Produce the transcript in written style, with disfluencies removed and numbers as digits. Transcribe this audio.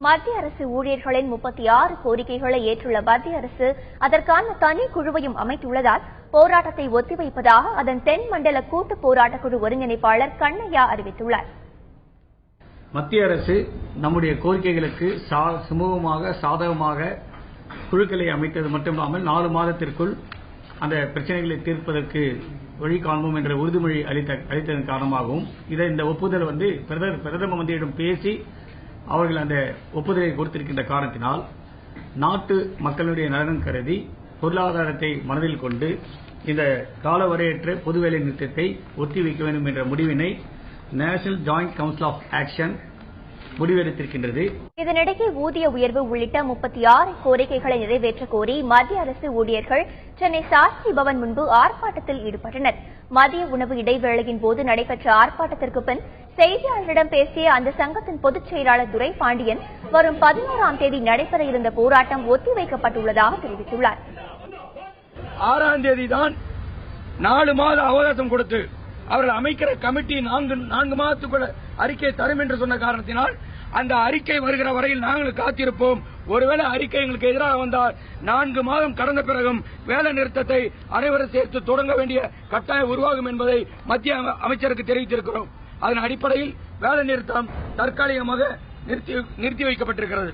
மத்திய அரசு ஊழியர்களின் 36 கோரிக்கைகளை ஏற்றுள்ள மத்திய அரசு அதற்கான தனி குழுவையும் அமைத்துள்ளதால் போராட்டத்தை ஒத்திவைப்பதாக அதன் தென் மண்டல கூட்டு போராட்டக்குழு ஒருங்கிணைப்பாளர் கண்ணையா அறிவித்துள்ளார். மத்திய அரசு நம்முடைய கோரிக்கைகளுக்கு சுமூகமாக சாதகமாக குழுக்களை அமைத்தது மட்டுமில்லாமல் 4 மாதத்திற்குள் அந்த பிரச்சனைகளை தீர்ப்பதற்கு வழி காண்போம் என்ற உறுதிமொழி அளித்ததன் காரணமாகவும் இந்த ஒப்புதல் பிரதம மந்திரியிடம் பேசி அவர்கள் அந்த ஒப்புதலை கொடுத்திருக்கின்ற காரணத்தினால் நாட்டு மக்களுடைய நலன் கருதி பொருளாதாரத்தை மனதில் கொண்டு இந்த காலவரையற்ற பொது வேலை நிறுத்தத்தை ஒத்திவைக்க வேண்டும் என்ற முடிவினை National Joint Council of Action முடிவெடுத்திருக்கின்றது. இதனிடையே ஊதிய உயர்வு உள்ளிட்ட 36 கோரிக்கைகளை நிறைவேற்ற கோரி மத்திய அரசு ஊழியர்கள் சென்னை சாஸ்திரி பவன் முன்பு ஆர்ப்பாட்டத்தில் ஈடுபட்டனர். மதிய உணவு இடைவேளையின் போது நடைபெற்ற ஆர்ப்பாட்டத்திற்கு பின் செய்தியாளர்களிடம் பேசிய அந்த சங்கத்தின் பொதுச் செயலாளர் துரை பாண்டியன் வரும் 11ஆம் தேதி நடைபெற இருந்த போராட்டம் ஒத்திவைக்கப்பட்டுள்ளதாக தெரிவித்துள்ளார். 6ஆம் தேதிதான் 4 மாத அவகாசம் கொடுத்து அவர்கள் அமைக்கிற கமிட்டி 4 மாதத்துக்குள்ள அறிக்கை தரும் என்று சொன்ன காரணத்தினால் அந்த அறிக்கை வருகிற வரையில் நாங்கள் காத்திருப்போம். ஒருவேளை அறிக்கை எங்களுக்கு எதிராக வந்தால் 4 மாதம் கடந்த பிறகும் வேலை நிறுத்தத்தை அனைவரும் சேர்த்து தொடங்க வேண்டிய கட்டாயம் உருவாகும் என்பதை மத்திய அமைச்சருக்கு தெரிவித்திருக்கிறோம். அதன் அடிப்படையில் வேலை நிறுத்தம் தற்காலிகமாக நிறுத்தி வைக்கப்பட்டிருக்கிறது.